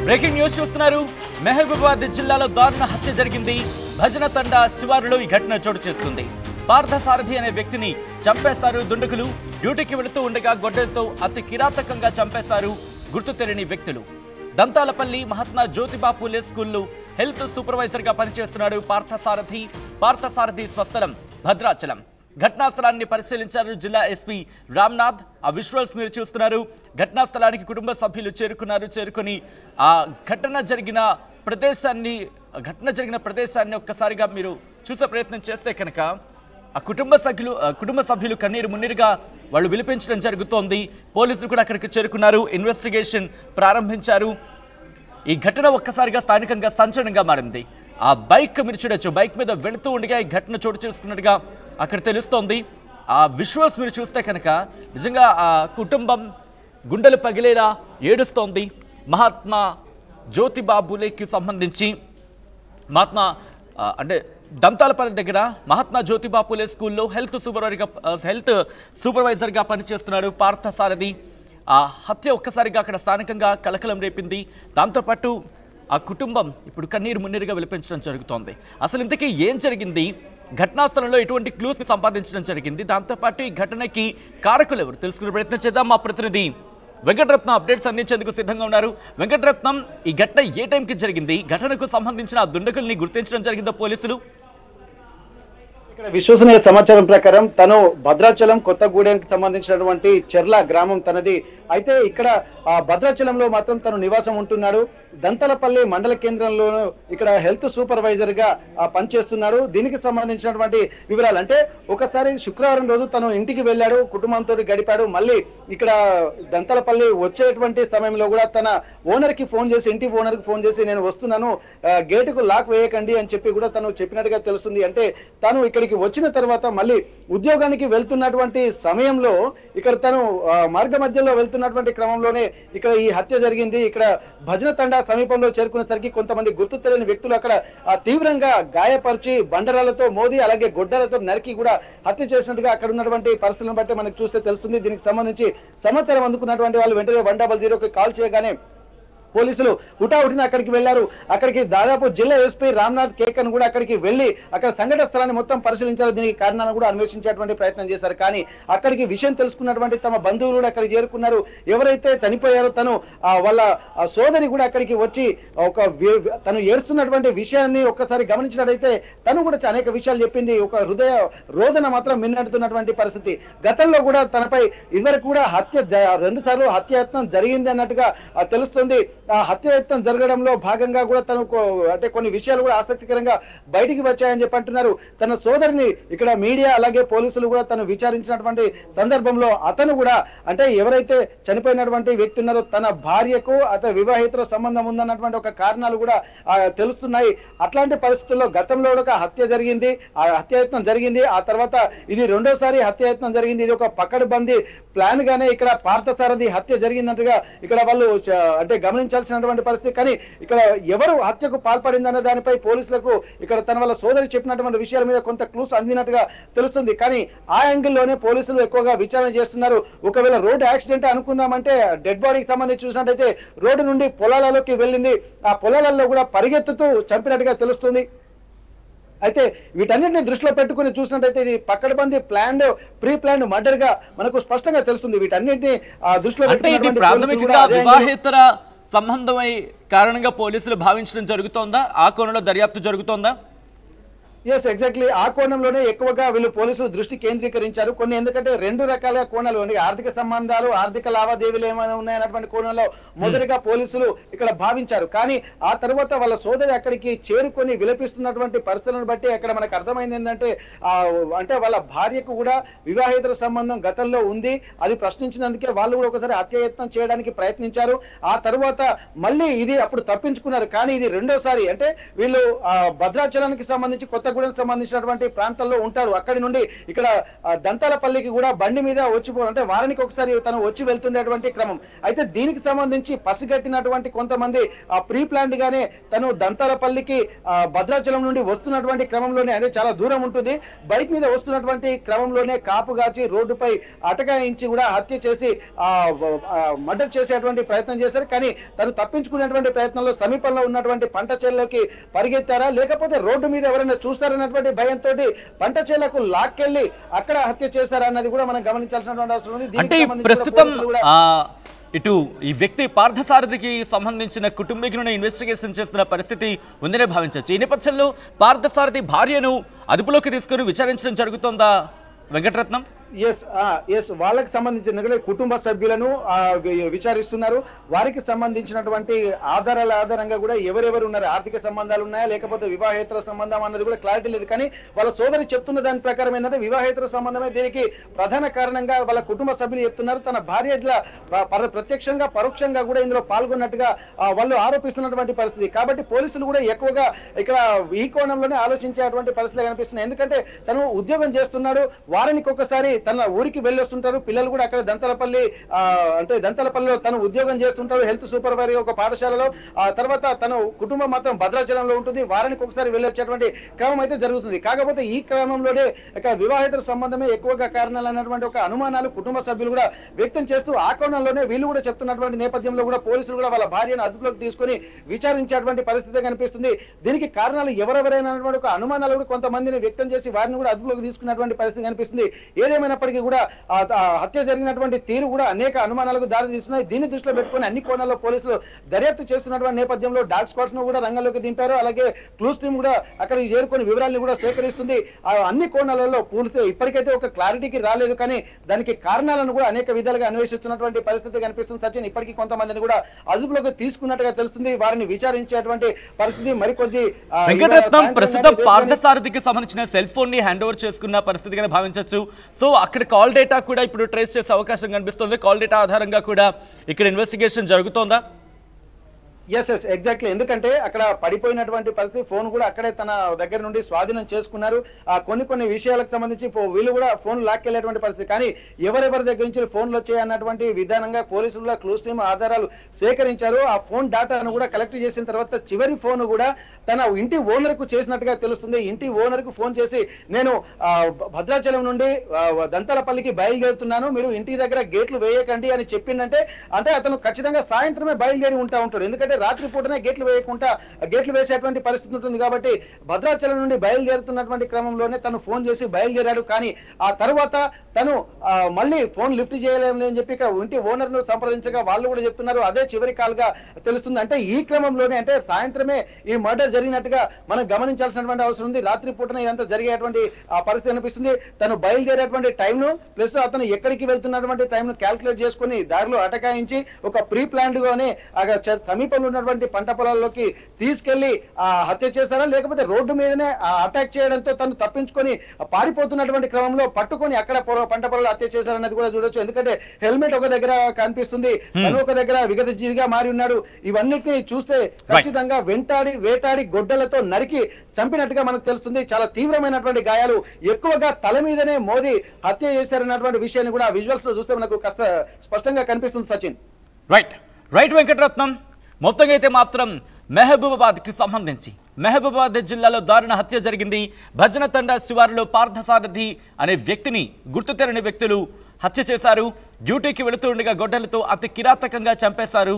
Breaking news చూస్తున్నారు. మహబూబాబాద్ జిల్లాలో దారుణ హత్య జరిగింది. భజన తండా శివారులో ఈ ఘటన చోటు చేసుకుంది. పార్థసారథి అనే వ్యక్తిని చంపేశారు దుండగులు. డ్యూటీకి వెళుతూ ఉండగా గొడ్డలతో అతి కిరాతకంగా చంపేశారు గుర్తు తెలియని వ్యక్తులు. దంతాలపల్లి మహాత్మా జ్యోతిబా పూలే స్కూల్లో హెల్త్ సూపర్వైజర్ గా పనిచేస్తున్నాడు పార్థసారథి స్వస్థలం భద్రాచలం. ఘటనా స్థలాన్ని పరిశీలించారు జిల్లా ఎస్పీ రామ్నాథ్. ఆ విజువల్స్ మీరు చూస్తున్నారు. ఘటనా స్థలానికి కుటుంబ సభ్యులు చేరుకుని ఆ ఘటన జరిగిన ప్రదేశాన్ని ఒక్కసారిగా మీరు చూసే ప్రయత్నం చేస్తే కనుక ఆ కుటుంబ సభ్యులు కన్నీరు మున్నీరుగా వాళ్ళు విలిపించడం జరుగుతోంది. పోలీసులు కూడా అక్కడికి చేరుకున్నారు. ఇన్వెస్టిగేషన్ ప్రారంభించారు. ఈ ఘటన ఒక్కసారిగా స్థానికంగా సంచలనంగా మారింది. ఆ బైక్ మీరు చూడొచ్చు, బైక్ మీద వెళుతూ ఉండగా ఈ ఘటన చోటు చేసుకున్నట్టుగా అక్కడ తెలుస్తోంది. ఆ విజువల్స్ మీరు చూస్తే కనుక నిజంగా ఆ కుటుంబం గుండెలు పగిలేలా ఏడుస్తోంది. మహాత్మా జ్యోతిబా పూలేకి సంబంధించి అంటే దంతాలపల్లి దగ్గర మహాత్మా జ్యోతిబా పూలే స్కూల్లో హెల్త్ సూపర్వైజర్గా పనిచేస్తున్నాడు పార్థసారథి. ఆ హత్య ఒక్కసారిగా అక్కడ స్థానికంగా కలకలం రేపింది. దాంతోపాటు ఆ కుటుంబం ఇప్పుడు కన్నీరు మున్నీరుగా విలిపించడం జరుగుతోంది. అసలు ఇంతకీ ఏం జరిగింది, ఘటనా స్థలంలో ఎటువంటి క్లూస్ని సంపాదించడం జరిగింది, దాంతోపాటు ఈ ఘటనకి కారకులు ఎవరు తెలుసుకునే ప్రయత్నం చేద్దాం. మా ప్రతినిధి వెంకటరత్నం అప్డేట్స్ అందించేందుకు సిద్ధంగా ఉన్నారు. వెంకటరత్నం, ఈ ఘటన ఏ టైంకి జరిగింది? ఘటనకు సంబంధించిన ఆ దుండగుల్ని గుర్తించడం జరిగిందో పోలీసులు? ఇక్కడ విశ్వసనీయ సమాచారం ప్రకారం తను భద్రాచలం కొత్తగూడెంకి సంబంధించినటువంటి చెర్ల గ్రామం తనది. అయితే ఇక్కడ భద్రాచలంలో మాత్రం తను నివాసం ఉంటున్నాడు. దంతలపల్లి మండల కేంద్రంలోనూ ఇక్కడ హెల్త్ సూపర్వైజర్ గా పనిచేస్తున్నాడు. దీనికి సంబంధించినటువంటి వివరాలు అంటే ఒకసారి శుక్రవారం రోజు తను ఇంటికి వెళ్ళాడు, కుటుంబంతో గడిపాడు. మళ్ళీ ఇక్కడ దంతలపల్లి వచ్చేటువంటి సమయంలో కూడా తన ఓనర్ కి ఫోన్ చేసి, ఇంటి ఓనర్ కి ఫోన్ చేసి నేను వస్తున్నాను, గేటుకు లాక్ వేయకండి అని చెప్పి కూడా తను చెప్పినట్టుగా తెలుస్తుంది. అంటే తను ఇక్కడికి వచ్చిన తర్వాత మళ్ళీ ఉద్యోగానికి వెళ్తున్నటువంటి సమయంలో ఇక్కడ తను మార్గ మధ్యలో వెళ్తున్నటువంటి క్రమంలోనే ఇక్కడ ఈ హత్య జరిగింది. ఇక్కడ భజన తండా సమీపంలో చేరుకునేసరికి కొంతమంది గుర్తు తెలియని వ్యక్తులు అక్కడ తీవ్రంగా గాయపరిచి బండరాలతో మోది అలాగే గొడ్డలతో నరికి కూడా హత్య చేసినట్టుగా అక్కడ ఉన్నటువంటి పరిస్థితులను బట్టి మనకు చూస్తే తెలుస్తుంది. దీనికి సంబంధించి సమాచారం అందుకున్నటువంటి వాళ్ళు వెంటనే 100కి కాల్ చేయగానే పోలీసులు హుటాహుటిన అక్కడికి వెళ్లారు. అక్కడికి దాదాపు జిల్లా ఎస్పీ రామ్నాథ్ కేకన్ కూడా అక్కడికి వెళ్లి అక్కడ సంఘటన స్థలాన్ని మొత్తం పరిశీలించారు. దీనికి కారణాలను కూడా అన్వేషించేటువంటి ప్రయత్నం చేశారు. కానీ అక్కడికి విషయం తెలుసుకున్నటువంటి తమ బంధువులు కూడా అక్కడికి చేరుకున్నారు. ఎవరైతే చనిపోయారో తను వాళ్ళ సోదరి కూడా అక్కడికి వచ్చి తను ఏడుస్తున్నటువంటి విషయాన్ని ఒక్కసారి గమనించినట్టయితే తను కూడా అనేక విషయాలు చెప్పింది. ఒక హృదయ రోదన మాత్రం మిన్నడుతున్నటువంటి పరిస్థితి. గతంలో కూడా తనపై ఇదివరకు కూడా 2 సార్లు హత్యాయత్నం జరిగింది అన్నట్టుగా తెలుస్తుంది. ఆ హత్యాయత్నం జరగడంలో భాగంగా కూడా తనకు అంటే కొన్ని విషయాలు కూడా ఆసక్తికరంగా బయటికి వచ్చాయని చెప్పి అంటున్నారు. తన సోదరిని ఇక్కడ మీడియా అలాగే పోలీసులు కూడా తను విచారించినటువంటి సందర్భంలో అతను కూడా అంటే ఎవరైతే చనిపోయినటువంటి వ్యక్తి ఉన్నారో తన భార్యకు అతని వివాహితుల సంబంధం ఉందన్నటువంటి ఒక కారణాలు కూడా తెలుస్తున్నాయి. అట్లాంటి పరిస్థితుల్లో గతంలో ఒక హత్య జరిగింది, ఆ హత్యాయత్నం జరిగింది. ఆ తర్వాత ఇది 2వసారి హత్యాయత్నం జరిగింది. ఇది ఒక పకడ్బందీ ప్లాన్ గానే ఇక్కడ పార్థసారథి హత్య జరిగిందన్నట్టుగా ఇక్కడ వాళ్ళు అంటే గమనించాల్సినటువంటి పరిస్థితి. కానీ ఇక్కడ ఎవరు హత్యకు పాల్పడిందన్న దానిపై పోలీసులకు ఇక్కడ తన వాళ్ళ సోదరి చెప్పినటువంటి విషయాల మీద కొంత క్లూస్ అందినట్టుగా తెలుస్తుంది. కానీ ఆ యాంగిల్లోనే పోలీసులు ఎక్కువగా విచారణ చేస్తున్నారు. ఒకవేళ రోడ్ యాక్సిడెంట్ అనుకుందామంటే డెడ్ బాడీకి సంబంధించి చూసినట్టయితే రోడ్డు నుండి పొలాలలోకి వెళ్ళింది. ఆ పొలాలలో కూడా పరిగెత్తుతూ చంపినట్టుగా తెలుస్తుంది. అయితే వీటన్నిటిని దృష్టిలో పెట్టుకుని చూసినట్టయితే ఇది పకడ్బందీ ప్రీ ప్లాన్డ్ మర్డర్ గా మనకు స్పష్టంగా తెలుస్తుంది. వీటన్నిటిని దృష్టిలో వివాహేతర సంబంధమై కారణంగా పోలీసులు భావించడం జరుగుతోందా? ఆ కోణంలో దర్యాప్తు జరుగుతోందా? ఎస్, ఎగ్జాక్ట్లీ ఆ కోణంలోనే ఎక్కువగా వీళ్ళు పోలీసులు దృష్టి కేంద్రీకరించారు. కొన్ని ఎందుకంటే 2 రకాల కోణాలు ఉన్నాయి. ఆర్థిక సంబంధాలు, ఆర్థిక లావాదేవీలు ఏమైనా ఉన్నాయన్నటువంటి కోణంలో మొదటిగా పోలీసులు ఇక్కడ భావించారు. కానీ ఆ తర్వాత వాళ్ళ సోదరి అక్కడికి చేరుకొని విలపిస్తున్నటువంటి పరిస్థితులను బట్టి అక్కడ మనకు అర్థమైంది ఏంటంటే అంటే వాళ్ళ భార్యకు కూడా వివాహేతర సంబంధం గతంలో ఉంది. అది ప్రశ్నించినందుకే వాళ్ళు కూడా ఒకసారి హత్యాయత్నం చేయడానికి ప్రయత్నించారు. ఆ తర్వాత మళ్ళీ ఇది అప్పుడు తప్పించుకున్నారు. కానీ ఇది 2వసారి అంటే వీళ్ళు భద్రాచలానికి సంబంధించి కొత్త కొత్తగూడెంకి సంబంధించినటువంటి ప్రాంతాల్లో ఉంటాడు. అక్కడి నుండి ఇక్కడ దంతాలపల్లికి కూడా బండి మీద అంటే వారానికి ఒకసారి తను వచ్చి వెళ్తుండేటువంటి క్రమం. అయితే దీనికి సంబంధించి పసిగట్టినటువంటి కొంతమంది ప్రీ ప్లాన్డ్ గానే తను దంతాలపల్లికి భద్రాచలం నుండి వస్తున్నటువంటి క్రమంలోనే, అంటే చాలా దూరం ఉంటుంది, బైక్ మీద వస్తున్నటువంటి క్రమంలోనే కాపుగాచి రోడ్డుపై అటకాయించి కూడా హత్య చేసి మర్డర్ చేసేటువంటి ప్రయత్నం చేశారు. కానీ తను తప్పించుకునేటువంటి ప్రయత్నంలో సమీపంలో ఉన్నటువంటి పంట చేలలోకి పరిగెత్తారా, లేకపోతే రోడ్డు మీద ఎవరైనా చూస్తారన్నటువంటి భయంతో పంట చేలకు లాక్కెళ్లి అక్కడ హత్య చేశారా అన్నది కూడా మనం గమనించాల్సినటువంటి అవసరం ఉంది. ప్రస్తుతం ఇటు ఈ వ్యక్తి పార్థసారథికి సంబంధించిన కుటుంబీకులను ఇన్వెస్టిగేషన్ చేస్తున్న పరిస్థితి ఉందనే భావించవచ్చు. ఈ నేపథ్యంలో పార్థసారథి భార్యను అదుపులోకి తీసుకుని విచారించడం జరుగుతోందా వెంకటరత్నం? ఎస్ వాళ్ళకి సంబంధించిన కుటుంబ సభ్యులను విచారిస్తున్నారు. వారికి సంబంధించినటువంటి ఆధారాల ఆధారంగా కూడా ఎవరెవరు ఉన్నారు, ఆర్థిక సంబంధాలు ఉన్నాయా లేకపోతే వివాహేతర సంబంధం అన్నది కూడా క్లారిటీ లేదు. కానీ వాళ్ళ సోదరి చెప్తున్న దాని ప్రకారం ఏంటంటే వివాహేతర సంబంధమే దీనికి ప్రధాన కారణంగా వాళ్ళ కుటుంబ సభ్యులు చెప్తున్నారు. తన భార్య ప్రత్యక్షంగా పరోక్షంగా కూడా ఇందులో పాల్గొన్నట్టుగా వాళ్ళు ఆరోపిస్తున్నటువంటి పరిస్థితి. కాబట్టి పోలీసులు కూడా ఎక్కువగా ఇక్కడ ఈ కోణంలోనే ఆలోచించేటువంటి పరిస్థితులు కనిపిస్తున్నాయి. ఎందుకంటే తను ఉద్యోగం చేస్తున్నాడు, వారానికి ఒకసారి తన ఊరికి వెళ్ళి వస్తుంటారు. పిల్లలు కూడా అక్కడ దంతలపల్లిలో తను ఉద్యోగం చేస్తుంటారు, హెల్త్ సూపర్వైజర్ ఒక పాఠశాలలో. ఆ తర్వాత తన కుటుంబం మాత్రం భద్రాచలంలో ఉంటుంది, వారానికి ఒకసారి వెళ్ళి వచ్చేటువంటి క్రమం అయితే జరుగుతుంది. కాకపోతే ఈ క్రమంలోనే ఇక్కడ వివాహేతర సంబంధమే ఎక్కువగా కారణాలు అన్నటువంటి ఒక అనుమానాలు కుటుంబ సభ్యులు కూడా వ్యక్తం చేస్తూ ఆ కోణంలోనే వీళ్ళు కూడా చెప్తున్నటువంటి నేపథ్యంలో కూడా పోలీసులు కూడా వాళ్ళ భార్యను అదుపులోకి తీసుకుని విచారించేటువంటి పరిస్థితి కనిపిస్తుంది. దీనికి కారణాలు ఎవరెవరైనా ఒక అనుమానాలు కూడా కొంతమందిని వ్యక్తం చేసి వారిని కూడా అదుపులోకి తీసుకున్నటువంటి పరిస్థితి కనిపిస్తుంది. ఏదేమైనప్పటికీ కూడా హత్య జరిగినటువంటి తీరు కూడా అనేక అనుమానాలకు దారి తీస్తున్నాయి. దీన్ని దృష్టిలో పెట్టుకుని అన్ని కోణాల్లో పోలీసులు దర్యాప్తు చేస్తున్నటువంటి నేపథ్యంలో డాగ్ స్క్వాడ్స్ ను కూడా రంగంలోకి దింపారు. అలాగే క్లూస్ టీమ్ కూడా అక్కడికి చేరుకొని వివరాలను కూడా సేకరిస్తుంది. అన్ని కోణాలలో పూర్తి ఇప్పటికైతే ఒక క్లారిటీకి రాలేదు, కానీ దానికి కారణాలను కూడా అనేక విధాలుగా అన్వేషిస్తున్నటువంటి పరిస్థితి కనిపిస్తుంది. సచిన్, ఇప్పటికీ కొంతమందిని కూడా అదుపులోకి తీసుకున్నట్టుగా తెలుస్తుంది. వారిని విచారించేటువంటి పరిస్థితి మరికొద్ది. వెంకటరత్నం, ప్రస్తుతం పార్థసారథికి సంబంధించిన సెల్ ఫోన్ ని హ్యాండ్ ఓవర్ చేసుకున్న పరిస్థితిగా భావించవచ్చు. సో అక్కడ కాల్ డేటా కూడా ఇప్పుడు ట్రేస్ చేసే అవకాశం కనిపిస్తుంది. కాల్ డేటా ఆధారంగా కూడా ఇక్కడ ఇన్వెస్టిగేషన్ జరుగుతోందా? Yes exactly. ఎందుకంటే అక్కడ పడిపోయినటువంటి పరిస్థితి, ఫోన్ కూడా అక్కడే తన దగ్గర నుండి స్వాధీనం చేసుకున్నారు. కొన్ని విషయాలకు సంబంధించి వీళ్ళు కూడా ఫోన్ లాక్కెళ్ళేటువంటి పరిస్థితి. కానీ ఎవరెవరి దగ్గర నుంచి ఫోన్లు వచ్చాయన్నటువంటి విధానంగా పోలీసులు క్లూస్ టీమ్ ఆధారాలు సేకరించారు. ఆ ఫోన్ డేటాను కూడా కలెక్ట్ చేసిన తర్వాత చివరి ఫోన్ కూడా తన ఇంటి ఓనర్ కు చేసినట్టుగా తెలుస్తుంది. ఇంటి ఓనర్ కు ఫోన్ చేసి, నేను భద్రాచలం నుండి దంతాలపల్లికి బయలుదేరుతున్నాను, మీరు ఇంటి దగ్గర గేట్లు వేయకండి అని చెప్పిందంటే అంటే అతను ఖచ్చితంగా సాయంత్రమే బయలుదేరి ఉంటాడు. ఎందుకంటే రాత్రి పూటనే గేట్లు వేసేటువంటి పరిస్థితి ఉంటుంది. కాబట్టి భద్రాచలం నుండి బయలుదేరుతున్నటువంటి క్రమంలోనే తను ఫోన్ చేసి బయలుదేరాడు. కానీ ఆ తర్వాత తను మళ్ళీ ఫోన్ లిఫ్ట్ చేయలేము అని చెప్పి ఇక్కడ ఇంటి ఓనర్ ను సంప్రదించగా వాళ్ళు కూడా చెప్తున్నారు అదే చివరి కాల్ గా తెలుస్తుంది. అంటే ఈ క్రమంలోనే, అంటే సాయంత్రమే ఈ మర్డర్ జరిగినట్టుగా మనం గమనించాల్సినటువంటి అవసరం ఉంది. రాత్రి పూటనే ఇదంతా జరిగేటువంటి పరిస్థితి అనిపిస్తుంది. తను బయలుదేరేటువంటి టైంను ప్లస్ అతను ఎక్కడికి వెళ్తున్నటువంటి టైంను క్యాల్కులేట్ చేసుకుని దారిలో అటకాయించి ఒక ప్రీ ప్లాన్డ్ గానే సమీపంలో ఉన్నటువంటి పంట పొలాల్లోకి తీసుకెళ్లి హత్య చేశారా, లేకపోతే రోడ్డు మీదనే అటాక్ చేయడంతో తను తప్పించుకొని పారిపోతున్నటువంటి క్రమంలో పట్టుకొని అక్కడ పంట పొలాలు హత్య చేశారన్నది కూడా చూడొచ్చు. ఎందుకంటే హెల్మెట్ ఒక దగ్గర కనిపిస్తుంది, తను ఒక దగ్గర విగత జీవిగా మారి ఉన్నాడు. ఇవన్నిటిని చూస్తే ఖచ్చితంగా వేటాడి గొడ్డలతో నరికి చంపినట్టుగా మనకు తెలుస్తుంది. చాలా తీవ్రమైనటువంటి గాయాలు, ఎక్కువగా తల మీదనే మోదీ హత్య చేశారన్నటువంటి విషయాన్ని కూడా విజువల్స్ లో చూస్తే మనకు కాస్త స్పష్టంగా కనిపిస్తుంది. సచిన్, రైట్ వెంకటరత్నం. మొత్తంగా అయితే మాత్రం మహబూబాబాద్కి సంబంధించి మహబూబాబాద్ జిల్లాలో దారుణ హత్య జరిగింది. భజనతండ శివారులో పార్థసారథి అనే వ్యక్తిని గుర్తు తెలియని వ్యక్తులు హత్య చేశారు. డ్యూటీకి వెళుతూ ఉండగా గొడ్డలతో అతి కిరాతకంగా చంపేశారు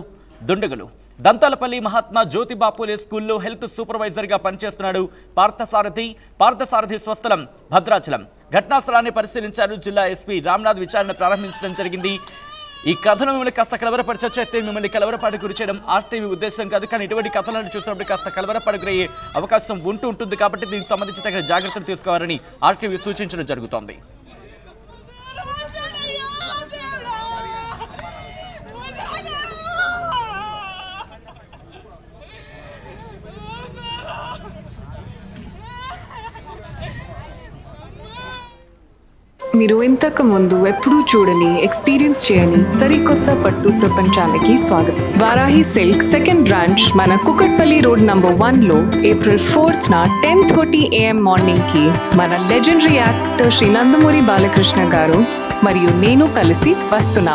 దుండగులు. దంతాలపల్లి మహాత్మా జ్యోతిబాపులే స్కూల్లో హెల్త్ సూపర్వైజర్గా పనిచేస్తున్నాడు పార్థసారథి స్వస్థలం భద్రాచలం. ఘటనా స్థలాన్ని పరిశీలించారు జిల్లా ఎస్పీ రామ్నాథ్. విచారణ ప్రారంభించడం జరిగింది. ఈ కథను మిమ్మల్ని కాస్త కలవరపరిచొచ్చు, అయితే మిమ్మల్ని కలవరపాటు గురి చేయడం ఆర్టీవీ ఉద్దేశం కాదు. కానీ ఇటువంటి కథలను చూసినప్పుడు కాస్త కలవరపాటు గురయ్యే అవకాశం ఉంటుంది. కాబట్టి దీనికి సంబంధించి తగిన జాగ్రత్తలు తీసుకోవాలని ఆర్టీవీ సూచించడం జరుగుతోంది. మీరు ఇంతకు ముందు ఎప్పుడూ చూడని, ఎక్స్పీరియన్స్ చేయని సరికొత్త పట్టు ప్రపంచానికి స్వాగతం. వారాహి సిల్క్ సెకండ్ బ్రాంచ్ మన కుకట్పల్లి రోడ్ నంబర్ 1లో April 4th 10:30 AM మార్నింగ్ కి మన లెజెండరీ యాక్టర్ శ్రీ నందమూరి బాలకృష్ణ గారు మరియు నేను కలిసి వస్తున్నాం.